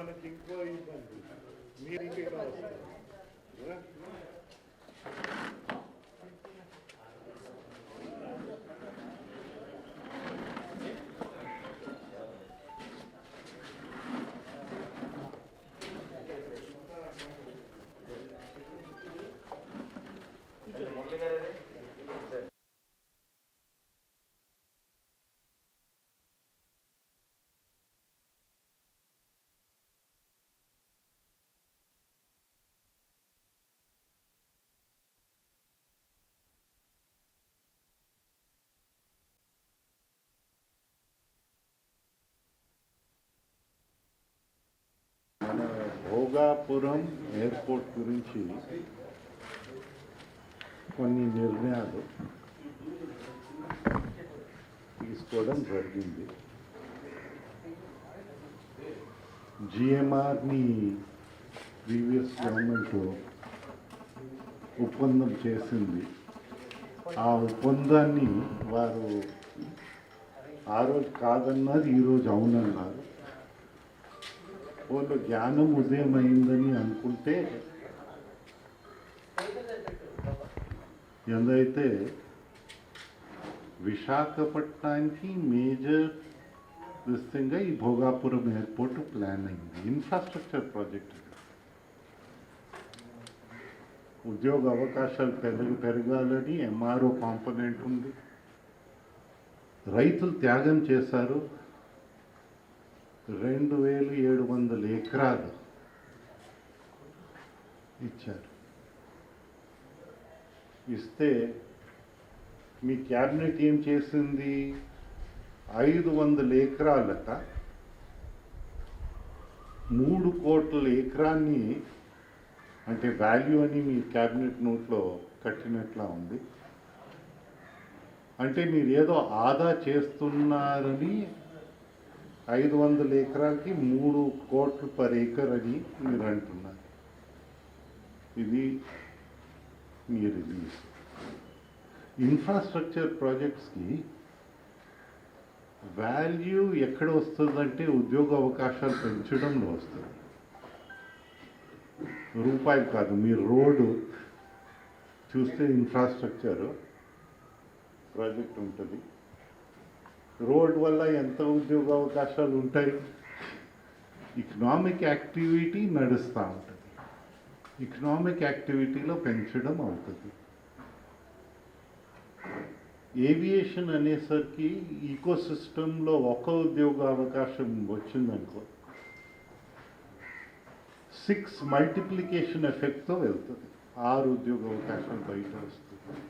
మనకి ఇంకో ఇబ్బంది మీరు ఇక్కడ వస్తారు మన భోగాపురం ఎయిర్పోర్ట్ గురించి కొన్ని నిర్ణయాలు తీసుకోవడం జరిగింది. జిఎంఆర్ని ప్రీవియస్ గవర్నమెంట్ ఒప్పందం చేసింది. ఆ ఒప్పందాన్ని వారు ఆ రోజు కాదన్నారు, ఈరోజు అవునన్నారు. వాళ్ళు జ్ఞానం ఉదయం అయిందని అనుకుంటే ఎందైతే విశాఖపట్నానికి మేజర్ విధంగా ఈ భోగాపురం ఎయిర్పోర్ట్ ప్లాన్ అయింది. ఇన్ఫ్రాస్ట్రక్చర్ ప్రాజెక్ట్, ఉద్యోగ అవకాశాలు పెరగాలని ఎంఆర్ఓ కాంపోనెంట్ ఉంది. రైతులు త్యాగం చేశారు. 2700 ఎకరాలు ఇచ్చారు. ఇస్తే మీ క్యాబినెట్ ఏం చేసింది? 500 ఎకరాలట 3 కోట్ల ఎకరాన్ని అంటే వాల్యూ అని మీ క్యాబినెట్ నోట్లో కట్టినట్లా ఉంది. అంటే మీరు ఏదో ఆదా చేస్తున్నారని 500 ఎకరాలకి 3 కోట్లు పర్ ఏకర్ అని మీరు అంటున్నారు. ఇది మీ రిలీజ్. ఇన్ఫ్రాస్ట్రక్చర్ ప్రాజెక్ట్స్కి వాల్యూ ఎక్కడ వస్తుందంటే ఉద్యోగ అవకాశాలు పెంచడంలో వస్తుంది, రూపాయలు కాదు. మీరు రోడ్డు చూస్తే ఇన్ఫ్రాస్ట్రక్చర్ ప్రాజెక్ట్ ఉంటుంది. రోడ్ వల్ల ఎంత ఉద్యోగ అవకాశాలు ఉంటాయి? ఎకనామిక్ యాక్టివిటీ నడుస్తూ ఉంటుంది. ఎకనామిక్ యాక్టివిటీలో పెంచడం అవుతుంది. ఏవియేషన్ అనేసరికి ఈకో సిస్టంలో ఒక ఉద్యోగ అవకాశం వచ్చిందనుకో 6 మల్టిప్లికేషన్ ఎఫెక్ట్తో వెళ్తుంది. 6 ఉద్యోగ అవకాశాలు బయట వస్తుంది.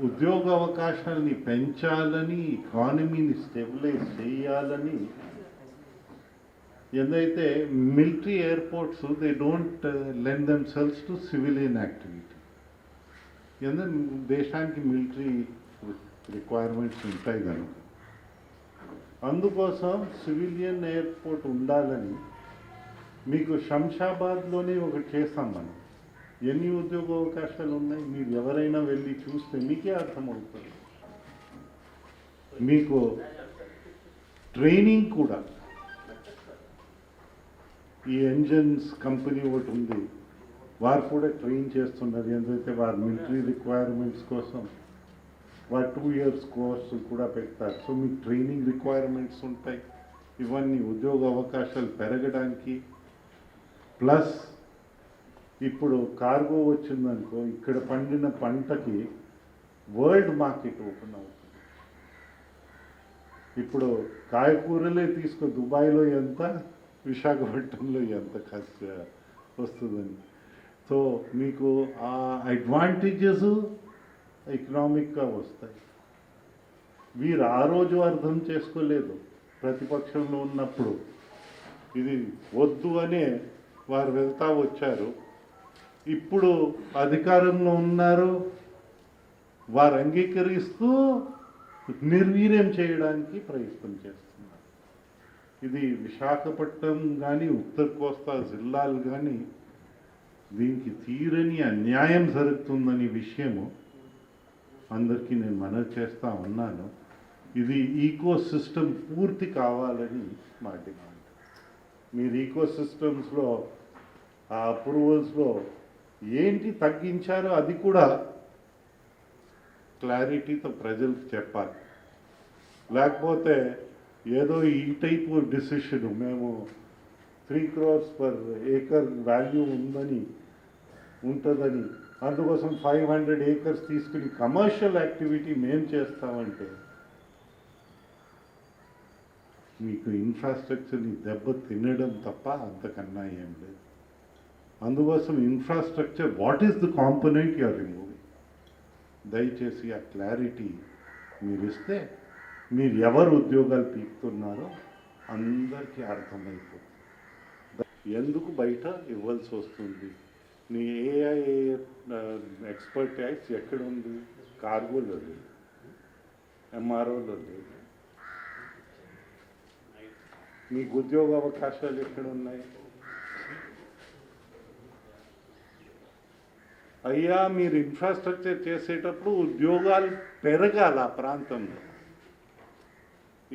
ఉద్యోగ అవకాశాలని పెంచాలని, ఎకానమీని స్టెబిలైజ్ చేయాలని ఏదైతే military airports they don't lend themselves to civilian activity. ఎందుకంటే దేశానికి మిలిటరీ రిక్వైర్మెంట్స్ ఉంటాయి కనుక అందుకోసం సివిలియన్ ఎయిర్పోర్ట్ ఉండాలని మీకు శంషాబాద్లోనే ఒకటి చేస్తాం మనం. ఎన్ని ఉద్యోగ అవకాశాలు ఉన్నాయి మీరు ఎవరైనా వెళ్ళి చూస్తే మీకే అర్థమవుతుంది. మీకు ట్రైనింగ్ కూడా ఈ ఎంజిన్స్ కంపెనీ ఒకటి ఉంది, వారు కూడా ట్రైన్ చేస్తున్నారు. ఎందుకంటే వారు మిలిటరీ రిక్వైర్మెంట్స్ కోసం వారు 2 years కోర్సు కూడా పెడతారు. సో మీకు ట్రైనింగ్ రిక్వైర్మెంట్స్ ఉంటాయి. ఇవన్నీ ఉద్యోగ అవకాశాలు పెరగడానికి ప్లస్ ఇప్పుడు కార్గో వచ్చిందనుకో ఇక్కడ పండిన పంటకి వరల్డ్ మార్కెట్ ఓపెన్ అవుతుంది. ఇప్పుడు కాయకూరలే తీసుకో, దుబాయ్లో ఎంత, విశాఖపట్నంలో ఎంత ఖర్చు వస్తుందని. సో మీకు ఆ అడ్వాంటేజెస్ ఎకనామిక్గా వస్తాయి. వీరు ఆ రోజు అర్థం చేసుకోలేదు. ప్రతిపక్షంలో ఉన్నప్పుడు ఇది వద్దు అనే వారు వెళ్తా వచ్చారు. ఇప్పుడు అధికారంలో ఉన్నారు, వారు అంగీకరిస్తూ నిర్వీర్యం చేయడానికి ప్రయత్నం చేస్తున్నారు. ఇది విశాఖపట్నం కానీ ఉత్తర కోస్తా జిల్లాలు కానీ దీనికి తీరని అన్యాయం జరుగుతుందని విషయము అందరికీ నేను మనవి చేస్తూ ఉన్నాను. ఇది ఈకో సిస్టమ్ పూర్తి కావాలని మా డిమాండ్. మీరు ఈకో సిస్టమ్స్లో ఆ అప్రూవల్స్లో ఏంటి తగ్గించారో అది కూడా క్లారిటీతో ప్రజలకు చెప్పాలి. లేకపోతే ఏదో ఈ టైపు డిసిషన్ మేము 3 crores per acre వాల్యూ ఉంటుందని అందుకోసం 500 acres తీసుకుని కమర్షియల్ యాక్టివిటీ మేము చేస్తామంటే మీకు ఇన్ఫ్రాస్ట్రక్చర్ని దెబ్బ తినడం తప్ప అంతకన్నా ఏం లేదు. అందుకోసం infrastructure what is the component you're removing, దయచేసి ఆ క్లారిటీ మీరు ఇస్తే మీరు ఎవరు ఉద్యోగాలు పీకుతున్నారో అందరికీ అర్థమైపోతుంది. ఎందుకు బయట ఇవ్వాల్సి వస్తుంది? నీ ఏఐ ఎక్స్పర్ట్ ట్యాక్స్ ఎక్కడ ఉంది? కార్గోలో లేదు, ఎంఆర్ఓలో లేదు. మీకు ఉద్యోగ అవకాశాలు ఎక్కడ ఉన్నాయి? అయ్యా మీరు ఇన్ఫ్రాస్ట్రక్చర్ చేసేటప్పుడు ఉద్యోగాలు పెరగాలి, ఆ ప్రాంతంలో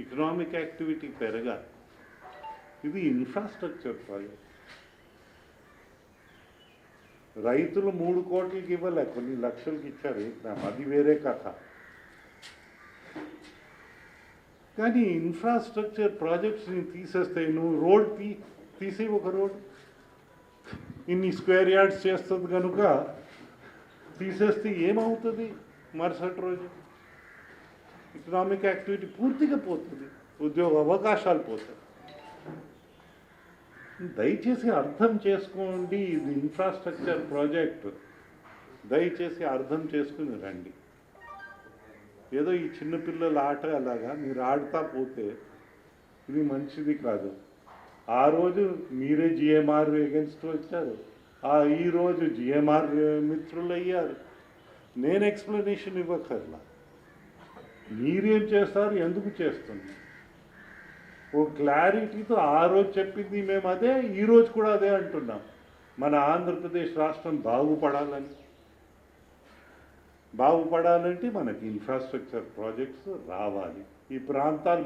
ఎకనామిక్ యాక్టివిటీ పెరగాలి. ఇది ఇన్ఫ్రాస్ట్రక్చర్ ప్రాజెక్ట్. రైతులు 3 కోట్లకి ఇవ్వలే, కొన్ని లక్షలకి ఇచ్చారు, అది వేరే కథ. కానీ ఇన్ఫ్రాస్ట్రక్చర్ ప్రాజెక్ట్స్ని తీసేస్తే నువ్వు రోడ్ తీసి ఒక రోడ్ ఇన్ని స్క్వేర్ యార్డ్స్ చేస్తుంది కనుక తీసేస్తే ఏమవుతుంది? మరుసటి రోజు ఎకనామిక్ యాక్టివిటీ పూర్తిగా పోతుంది, ఉద్యోగ అవకాశాలు పోతాయి. దయచేసి అర్థం చేసుకోండి, ఇది ఇన్ఫ్రాస్ట్రక్చర్ ప్రాజెక్ట్. దయచేసి అర్థం చేసుకుని రండి. ఏదో ఈ చిన్నపిల్లల ఆట అలాగా మీరు ఆడుతా పోతే ఇది మంచిది కాదు. ఆ రోజు మీరే జిఎంఆర్ ఎగెన్స్ట్ వచ్చారు, ఈరోజు జిఎంఆర్ మిత్రులు అయ్యారు. నేను ఎక్స్ప్లెనేషన్ ఇవ్వకర్లా, మీరేం చేస్తారు, ఎందుకు చేస్తున్నారు ఓ క్లారిటీతో. ఆ రోజు చెప్పింది మేము అదే, ఈరోజు కూడా అదే అంటున్నాం. మన ఆంధ్రప్రదేశ్ రాష్ట్రం బాగుపడాలంటే మనకి ఇన్ఫ్రాస్ట్రక్చర్ ప్రాజెక్ట్స్ రావాలి. ఈ ప్రాంతాలు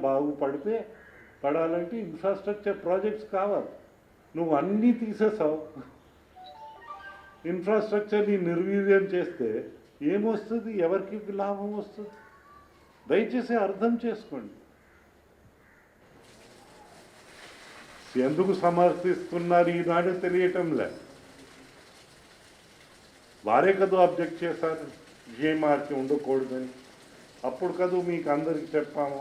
పడాలంటే ఇన్ఫ్రాస్ట్రక్చర్ ప్రాజెక్ట్స్ కావాలి. నువ్వు అన్నీ తీసేసావు, ఇన్ఫ్రాస్ట్రక్చర్ని నిర్వీర్యం చేస్తే ఏమొస్తుంది? ఎవరికి లాభం వస్తుంది? దయచేసి అర్థం చేసుకోండి. ఎందుకు సమర్థిస్తున్నారు ఈనాడు తెలియటంలే. వారే కదూ అబ్జెక్ట్ చేశారు జిఎంఆర్కి ఉండకూడదని. అప్పుడు కదూ మీకు అందరికి చెప్పాము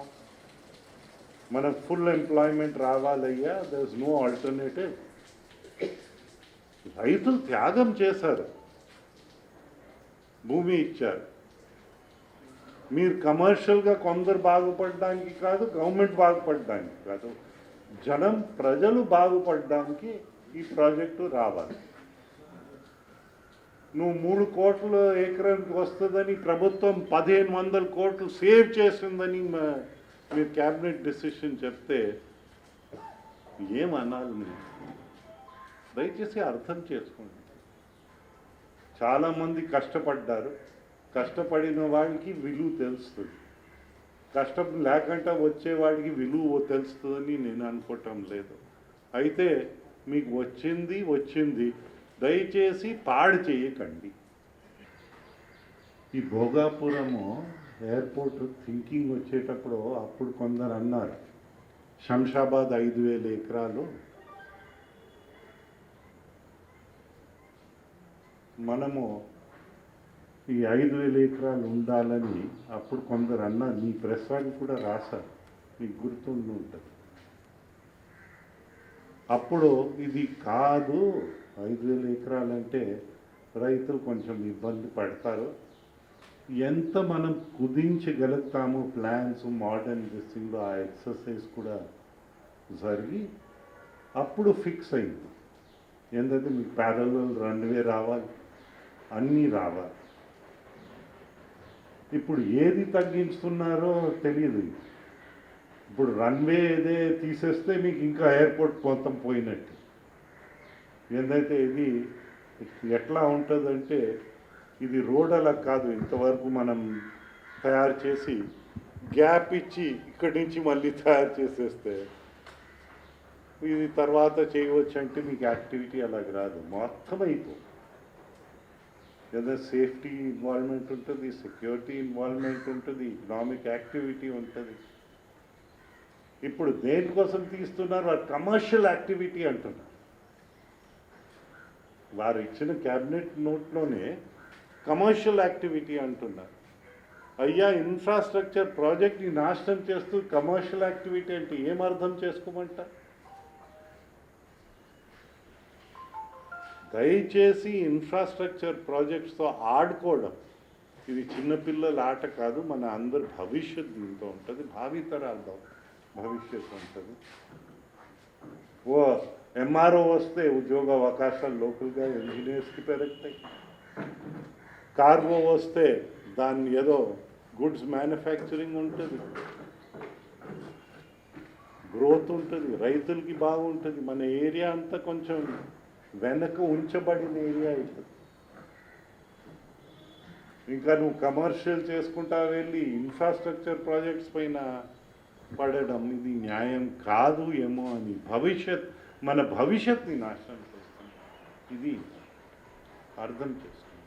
మనకు ఫుల్ ఎంప్లాయ్మెంట్ రావాలయ్యా, దర్ ఇస్ నో ఆల్టర్నేటివ్. రైతులు త్యాగం చేశారు, భూమి ఇచ్చారు. మీరు కమర్షియల్గా కొందరు బాగుపడడానికి కాదు, గవర్నమెంట్ బాగుపడడానికి కాదు, ప్రజలు బాగుపడడానికి ఈ ప్రాజెక్టు రావాలి. నువ్వు 3 కోట్ల ఎకరానికి వస్తుందని ప్రభుత్వం 1500 కోట్లు సేవ్ చేసిందని మీరు క్యాబినెట్ డెసిషన్ చెప్తే ఏమనాలి? మీరు దయచేసి అర్థం చేసుకోండి. చాలామంది కష్టపడ్డారు, కష్టపడిన వాళ్ళకి విలువ తెలుస్తుంది. కష్టం లేకుండా వచ్చేవాడికి విలువ తెలుస్తుందని నేను అనుకోవటం లేదు. అయితే మీకు వచ్చింది, దయచేసి పాడు చేయకండి. ఈ భోగాపురము ఎయిర్పోర్ట్ థింకింగ్ వచ్చేటప్పుడు అప్పుడు కొందరు అన్నారు శంషాబాద్ 5000 ఎకరాలు మనము ఈ 5000 ఎకరాలు ఉండాలని అప్పుడు కొందరు అన్నారు. మీ ప్రెస్ వాళ్ళు కూడా రాశారు, మీకు గుర్తుండి ఉంటుంది. అప్పుడు ఇది కాదు, 5000 ఎకరాలంటే రైతులు కొంచెం ఇబ్బంది పడతారు, ఎంత మనం కుదించగలుగుతాము ప్లాన్స్ మోడర్న్ దిస్సింగ్లో ఆ ఎక్సర్సైజ్ కూడా జరిగి అప్పుడు ఫిక్స్ అయింది. ఏంటంటే మీకు ప్యారలల్ రన్వే రావాలి, అన్నీ రావాలి. ఇప్పుడు ఏది తగ్గించుతున్నారో తెలియదు. ఇప్పుడు రన్వే ఏదే తీసేస్తే మీకు ఇంకా ఎయిర్పోర్ట్ మొత్తం పోయినట్టు. ఏంటంటే ఇది ఎట్లా ఉంటుందంటే ఇది రోడ్ అలా కాదు, ఇంతవరకు మనం తయారు చేసి గ్యాప్ ఇచ్చి ఇక్కడి నుంచి మళ్ళీ తయారు చేసేస్తే ఇది తర్వాత చేయవచ్చు అంటే మీకు యాక్టివిటీ అలాగ రాదు, మొత్తం అయిపో ఏదో సేఫ్టీ ఇన్వాల్వ్మెంట్ ఉంటుంది, సెక్యూరిటీ ఇన్వాల్వ్మెంట్ ఉంటుంది, ఎకనామిక్ యాక్టివిటీ ఉంటుంది. ఇప్పుడు దేనికోసం తీస్తున్నారు? వారు కమర్షియల్ యాక్టివిటీ అంటున్నారు. వారు ఇచ్చిన క్యాబినెట్ నోట్లోనే కమర్షియల్ యాక్టివిటీ అంటున్నారు. అయ్యా, ఇన్ఫ్రాస్ట్రక్చర్ ప్రాజెక్ట్ని నాశనం చేస్తూ కమర్షియల్ యాక్టివిటీ అంటే ఏం అర్థం చేసుకోమంట? దయచేసి ఇన్ఫ్రాస్ట్రక్చర్ ప్రాజెక్ట్స్తో ఆడుకోవడం ఇది చిన్నపిల్లల ఆట కాదు. మన అందరి భవిష్యత్తు దీంతో ఉంటుంది, భావితరాలతో భవిష్యత్తు ఉంటుంది. ఓ ఎంఆర్ఓ వస్తే ఉద్యోగ అవకాశాలు లోకల్గా ఇంజనీర్స్కి పెరుగుతాయి. కార్గో వస్తే దాన్ని ఏదో గుడ్స్ మ్యానుఫ్యాక్చరింగ్ ఉంటుంది, గ్రోత్ ఉంటుంది, రైతులకి బాగుంటుంది. మన ఏరియా అంతా కొంచెం వెనక ఉంచబడిన ఏరియా అవుతుంది. ఇంకా నువ్వు కమర్షియల్ చేసుకుంటా వెళ్ళి ఇన్ఫ్రాస్ట్రక్చర్ ప్రాజెక్ట్స్ పైన పడడం ఇది న్యాయం కాదు ఏమో అని మన భవిష్యత్తుని నాశనం చేస్తుంది. ఇది అర్థం చేసుకోండి.